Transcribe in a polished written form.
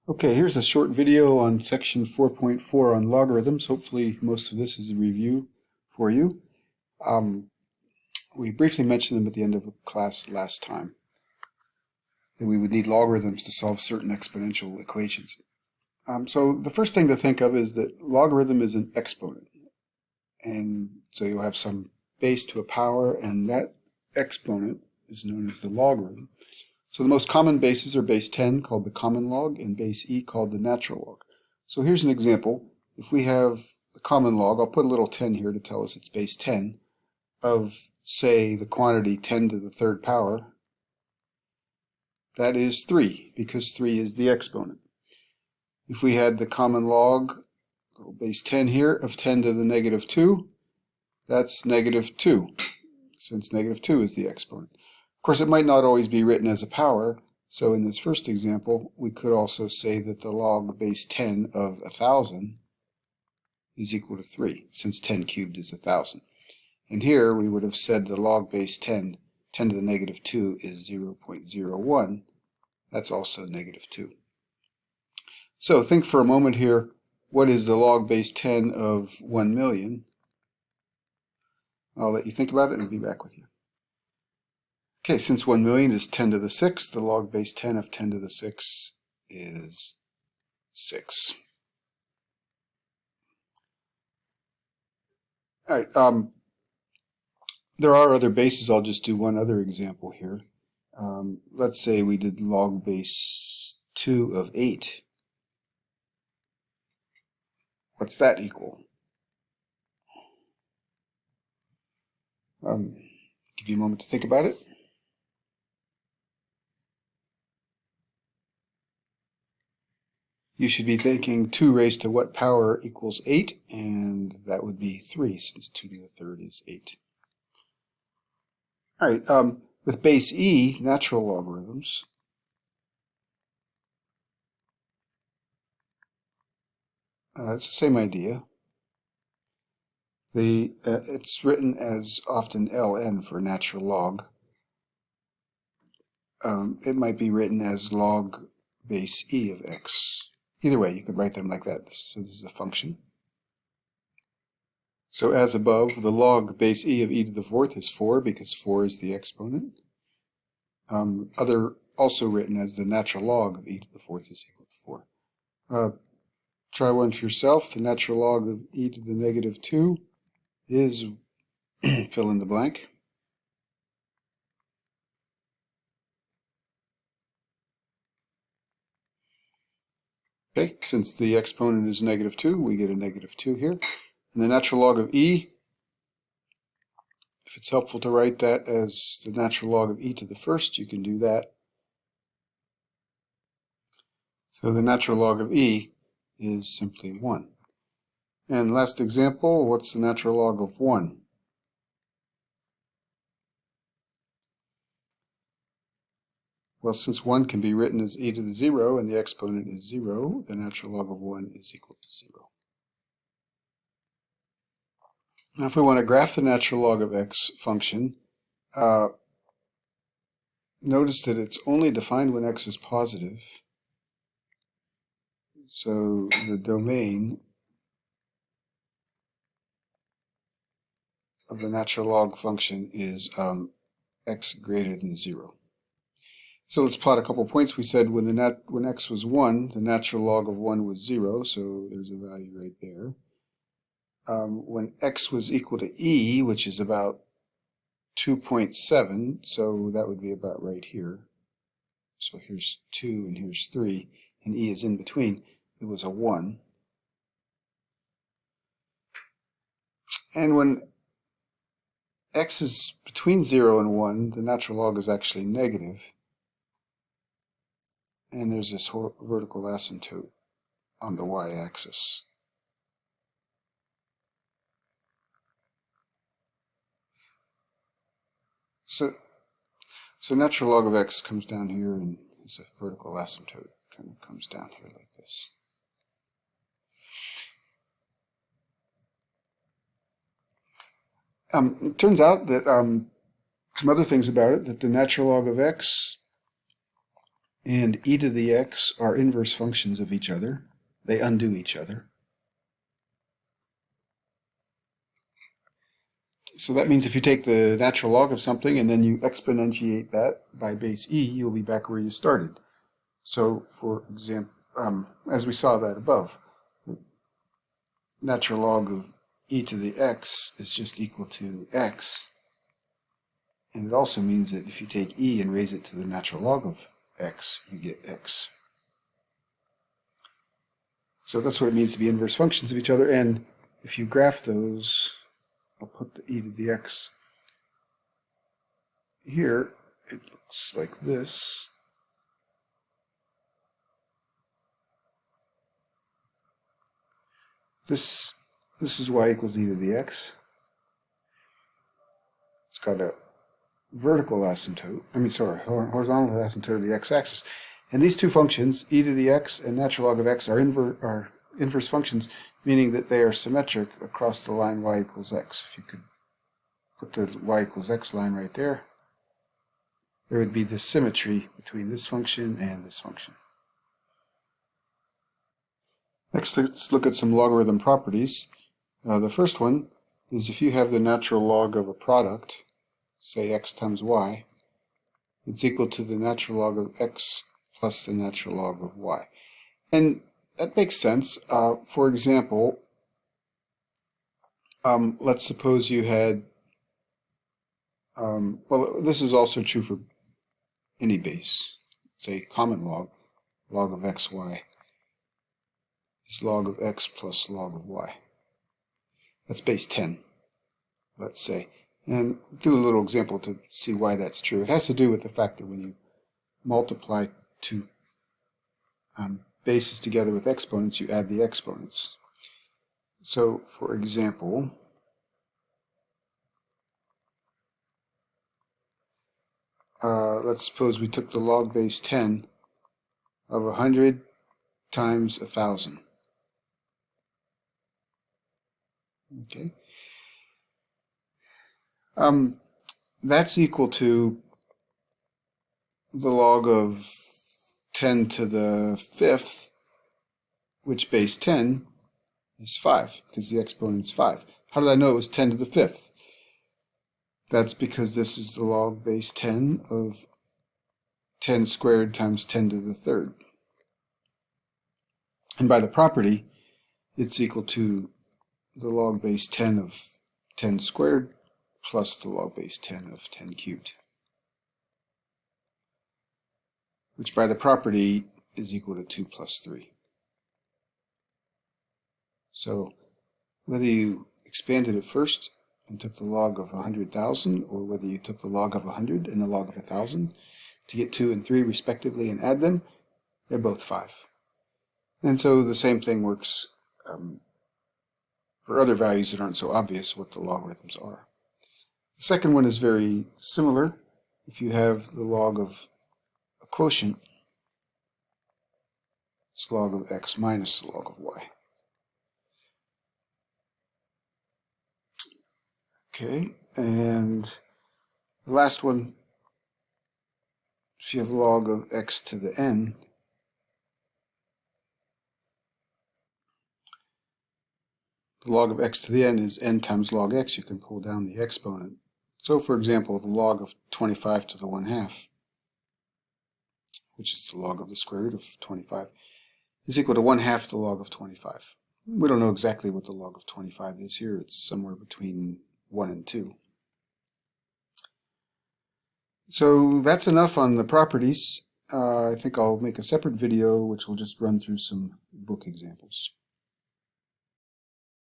Okay, here's a short video on section 4.4 on logarithms. Hopefully most of this is a review for you. We briefly mentioned them at the end of class last time, that we would need logarithms to solve certain exponential equations. So the first thing to think of is that logarithm is an exponent. And so you'll have some base to a power, and that exponent is known as the logarithm. So the most common bases are base 10, called the common log, and base e, called the natural log. So here's an example. If we have the common log, I'll put a little 10 here to tell us it's base 10, of, say, the quantity 10 to the third power. That is 3, because 3 is the exponent. If we had the common log, base 10 here, of 10 to the negative 2, that's negative 2, since negative 2 is the exponent. Of course, it might not always be written as a power, so in this first example, we could also say that the log base 10 of 1,000 is equal to 3, since 10 cubed is 1,000. And here we would have said the log base 10, 10 to the negative 2 is 0.01. That's also negative 2. So think for a moment here, what is the log base 10 of 1 million? I'll let you think about it and be back with you. Okay, since 1 million is 10 to the 6th, the log base 10 of 10 to the 6th is 6. All right, there are other bases. I'll just do one other example here. Let's say we did log base 2 of 8. What's that equal? Give you a moment to think about it. You should be thinking 2 raised to what power equals 8, and that would be 3, since 2 to the third is 8. All right, with base e, natural logarithms, it's the same idea. It's written as often ln for natural log. It might be written as log base e of x. Either way, you could write them like that. So this is a function. So as above, the log base e of e to the fourth is 4, because 4 is the exponent. Also written as the natural log of e to the fourth is equal to 4. Try one for yourself. The natural log of e to the negative 2 is fill in the blank. Okay, since the exponent is negative 2, we get a negative 2 here. And the natural log of e, if it's helpful to write that as the natural log of e to the first, you can do that. So the natural log of e is simply 1. And last example, what's the natural log of 1? Well, since 1 can be written as e to the 0 and the exponent is 0, the natural log of 1 is equal to 0. Now if we want to graph the natural log of x function, notice that it's only defined when x is positive. So the domain of the natural log function is x greater than 0. So let's plot a couple points. We said when x was 1, the natural log of 1 was 0, so there's a value right there. When x was equal to e, which is about 2.7, so that would be about right here. So here's 2 and here's 3, and e is in between. It was a 1. And when x is between 0 and 1, the natural log is actually negative. And there's this vertical asymptote on the y-axis. So natural log of x comes down here, and it's a vertical asymptote. Kind of comes down here like this. It turns out that some other things about it, that the natural log of x and e to the x are inverse functions of each other. They undo each other. So that means if you take the natural log of something and then you exponentiate that by base e, you'll be back where you started. So, for example, as we saw that above, the natural log of e to the x is just equal to x. And it also means that if you take e and raise it to the natural log of x, you get x. So that's what it means to be inverse functions of each other. And if you graph those, I'll put the e to the x here. It looks like this. This is y equals e to the x. It's got a vertical asymptote, horizontal asymptote of the x-axis. And these two functions, e to the x and natural log of x, are inverse functions, meaning that they are symmetric across the line y equals x. If you could put the y equals x line right there, there would be this symmetry between this function and this function. Next, let's look at some logarithm properties. The first one is if you have the natural log of a product, say x times y, it's equal to the natural log of x plus the natural log of y. And that makes sense. For example, let's suppose you had, well, this is also true for any base. Say common log of xy is log of x plus log of y. That's base 10, let's say. And do a little example to see why that's true. It has to do with the fact that when you multiply two bases together with exponents, you add the exponents. So, for example, let's suppose we took the log base 10 of 100 times 1,000. Okay. That's equal to the log of 10 to the 5th, which base 10 is 5, because the exponent is 5. How did I know it was 10 to the 5th? That's because this is the log base 10 of 10 squared times 10 to the 3rd. And by the property, it's equal to the log base 10 of 10 squared plus the log base 10 of 10 cubed, which by the property is equal to 2 plus 3. So whether you expanded it first and took the log of 100,000, or whether you took the log of 100 and the log of 1,000 to get 2 and 3 respectively and add them, they're both 5. And so the same thing works for other values that aren't so obvious what the logarithms are. The second one is very similar. If you have the log of a quotient, it's log of x minus the log of y. Okay, and the last one, if you have log of x to the n, the log of x to the n is n times log x. You can pull down the exponent. So, for example, the log of 25 to the 1/2, which is the log of the square root of 25, is equal to 1/2 the log of 25. We don't know exactly what the log of 25 is here. It's somewhere between 1 and 2. So that's enough on the properties. I think I'll make a separate video which will just run through some book examples.